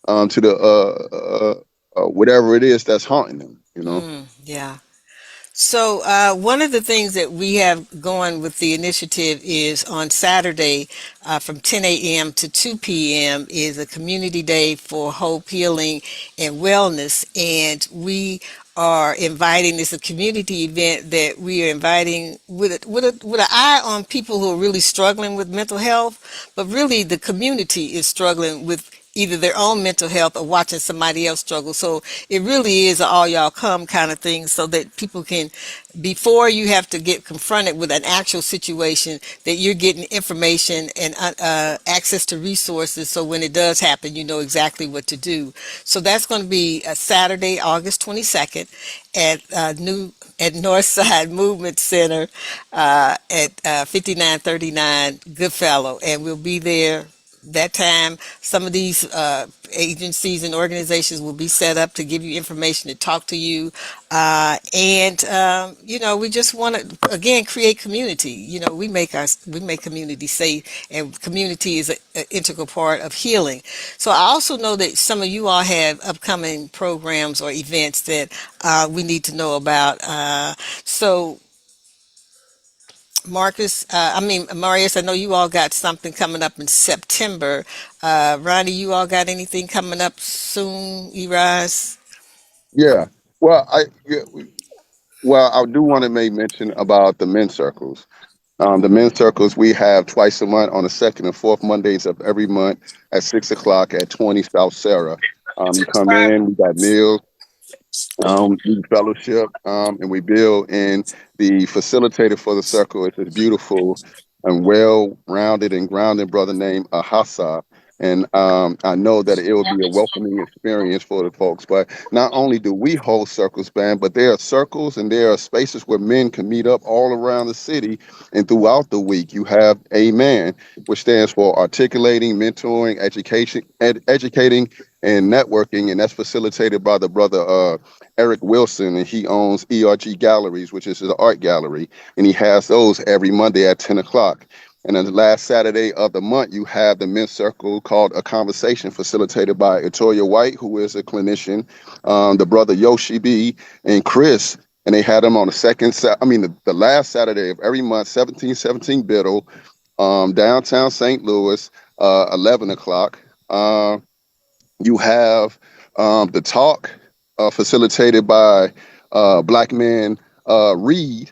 to the whatever it is that's haunting them. Yeah. So, one of the things that we have going with the initiative is on Saturday from 10 a.m. to 2 p.m. is a community day for hope, healing, and wellness. And we are inviting, it's a community event that we are inviting with an eye on people who are really struggling with mental health, but really the community is struggling with either their own mental health or watching somebody else struggle. So it really is an all y'all come kind of thing so that people can, before you have to get confronted with an actual situation, that you're getting information and access to resources. So when it does happen, you know exactly what to do. So that's going to be Saturday, August 22nd at at Northside Movement Center at 5939 Goodfellow, and we'll be there that time. Some of these agencies and organizations will be set up to give you information, to talk to you, and we just want to again create community. We make community safe, and community is an integral part of healing. So I also know that some of you all have upcoming programs or events that we need to know about. So Marius, I know you all got something coming up in September. Ronnie, you all got anything coming up soon, Erise? Yeah. Well, I do want to make mention about the men's circles. The men's circles we have twice a month on the second and fourth Mondays of every month at 6 o'clock at 20 South Sarah. You come in, we got meals, we fellowship, and we build. And the facilitator for the circle is this beautiful and well-rounded and grounded brother named Ahasa. And I know that it will be a welcoming experience for the folks. But not only do we hold circles, band, but there are circles and there are spaces where men can meet up all around the city and throughout the week. You have Amen, which stands for articulating, mentoring, educating, and networking, and that's facilitated by the brother Eric Wilson, and he owns ERG Galleries, which is the art gallery, and he has those every Monday at 10 o'clock. And then the last Saturday of the month, you have the men's circle called A Conversation, facilitated by Etoya White, who is a clinician, the brother Yoshi B, and Chris. And they had them on the last Saturday of every month, 1717 Biddle, downtown St. Louis, 11 o'clock. You have the talk facilitated by Black Men Read,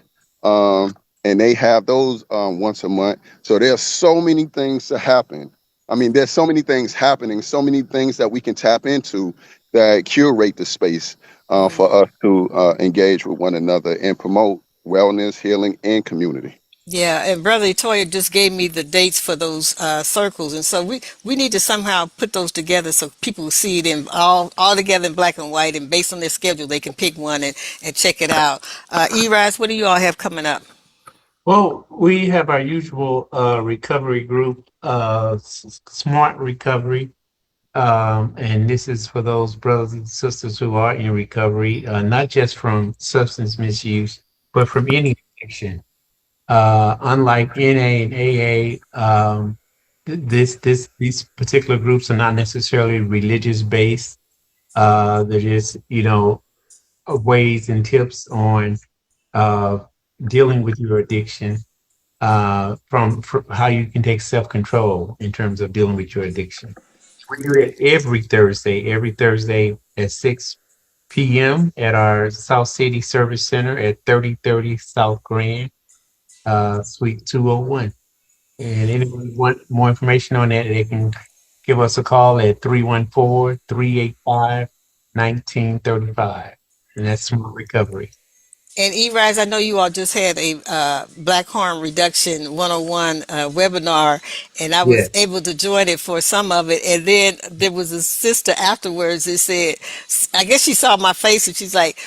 and they have those once a month. So there's so many things to happen. I mean, there's so many things happening, so many things that we can tap into that curate the space for us to engage with one another and promote wellness, healing, and community. Yeah, and Brother Toya just gave me the dates for those circles, and so we need to somehow put those together so people will see it in all together in black and white, and based on their schedule, they can pick one and check it out. Erise, what do you all have coming up? Well, we have our usual recovery group, Smart Recovery. And this is for those brothers and sisters who are in recovery, not just from substance misuse, but from any addiction. Unlike NA and AA, these particular groups are not necessarily religious based. They're just, ways and tips on uh, dealing with your addiction. from how you can take self-control in terms of dealing with your addiction. We do it every Thursday at 6 p.m. at our South City Service Center at 3030 South Grand, Suite 201. And anyone want more information on that, they can give us a call at 314-385-1935. And that's Smart Recovery. And Erise, I know you all just had a Black Harm Reduction 101 webinar, and I Yeah. was able to join it for some of it. And then there was a sister afterwards that said, I guess she saw my face and she's like,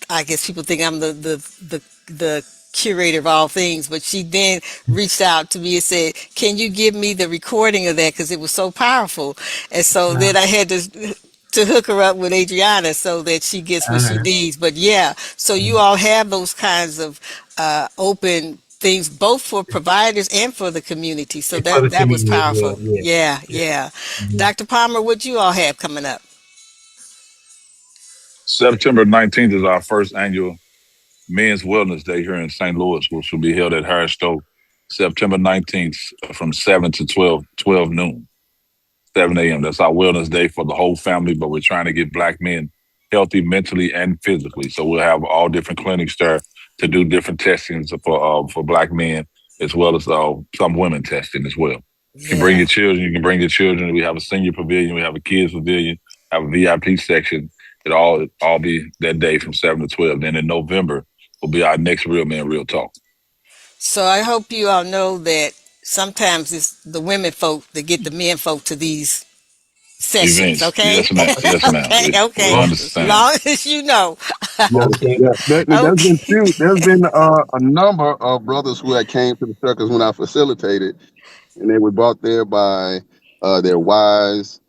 I guess people think I'm the curator of all things, but she then reached out to me and said, "Can you give me the recording of that? Because it was so powerful." And so then I had to hook her up with Adriana so that she gets what she needs. But yeah, so you all have those kinds of open things both for providers and for the community. So For the that was community as well. powerful. Yeah, yeah. Dr. Palmer, what you all have coming up? September 19th is our first annual Men's Wellness Day here in St. Louis, which will be held at Harris Stowe September 19th from 7 to 12 noon, 7 a.m. That's our wellness day for the whole family, but we're trying to get Black men healthy mentally and physically. So we'll have all different clinics there to do different testings for Black men, as well as some women testing as well. You can bring your children. You can bring your children. We have a senior pavilion. We have a kids pavilion. Have a VIP section. It'll all be that day from 7 to 12. Then in November will be our next Real Men Real Talk. So I hope you all know that sometimes it's the women folk that get the men folk to these sessions. Events. Okay. Yes, ma'am. Yes, ma'am. Okay. We As understand. long as you know. Okay. Yeah, there's been Okay. there's been a number of brothers who had came to the circus when I facilitated, and they were brought there by their wives,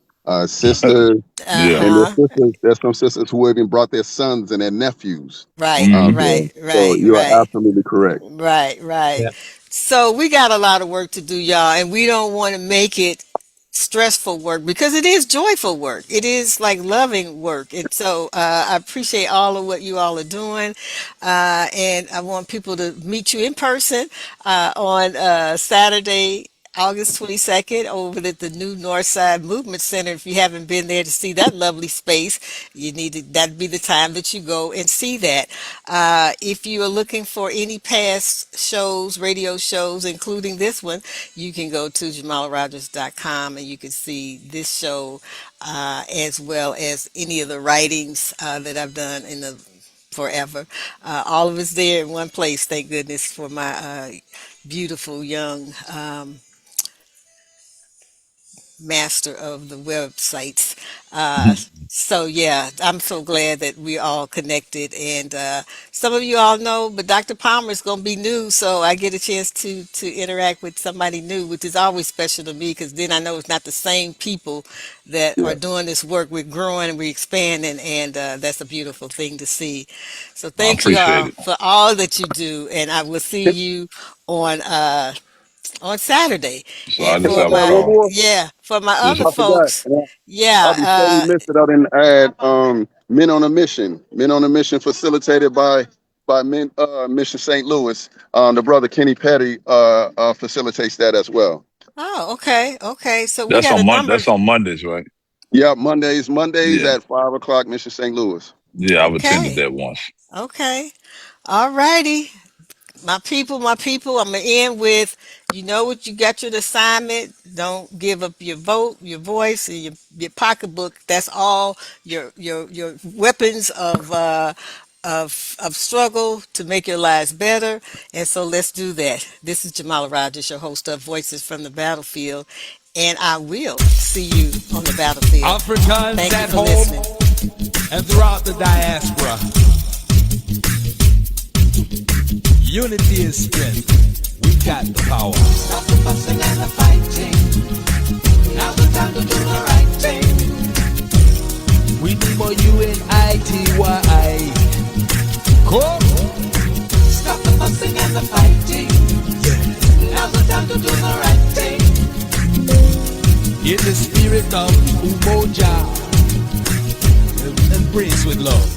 sisters, Yeah. and Uh-huh. there's some sisters who even brought their sons and their nephews. Right, Mhm. right, So right, you are right. absolutely correct. Right, right. Yeah. So we got a lot of work to do, y'all, and we don't want to make it stressful work because it is joyful work. It is like loving work. And so I appreciate all of what you all are doing. And I want people to meet you in person on Saturday, August 22nd over at the new Northside Movement Center. If you haven't been there to see that lovely space, you need to, that'd be the time that you go and see that. If you are looking for any past shows, radio shows, including this one, you can go to JamalaRogers.com and you can see this show as well as any of the writings that I've done in the forever. All of it's there in one place, thank goodness, for my beautiful young master of the websites. So yeah, I'm so glad that we're all connected. And some of you all know, but Dr. Palmer is going to be new, so I get a chance to interact with somebody new, which is always special to me because then I know it's not the same people that are Yeah. doing this work. We're growing and we're expanding, and that's a beautiful thing to see. So I thank you appreciate all it. for all that you do, and I will see you on Saturday. So I And just Can I for have a add my, one call. more? yeah, for my Yes, other sir. I forgot. folks, I'll be so yeah, remiss that I didn't add Men on a Mission. Men on a Mission facilitated by Mission St. Louis. The brother Kenny Petty facilitates that as well. oh, okay, okay. So we got a That's number. on Mondays, right? Yeah, Mondays Yeah. at 5 o'clock, Mission St. Louis. Yeah, I've attended Okay, that once. okay. All righty. My people, I'm gonna end with, you know what, you got your assignment. Don't give up your vote, your voice, and your pocketbook. That's all your weapons of struggle to make your lives better. And so let's do that. This is Jamala Rogers, your host of Voices from the Battlefield, and I will see you on the battlefield. Africans Thank you at for home listening. and throughout the diaspora. Unity is strength. We've got the power. Stop the fussing and the fighting. Now's the time to do the right thing. We need more UNITY. Come. Stop the fussing and the fighting. Now's the time to do the right thing. In the spirit of Umoja, embrace with love.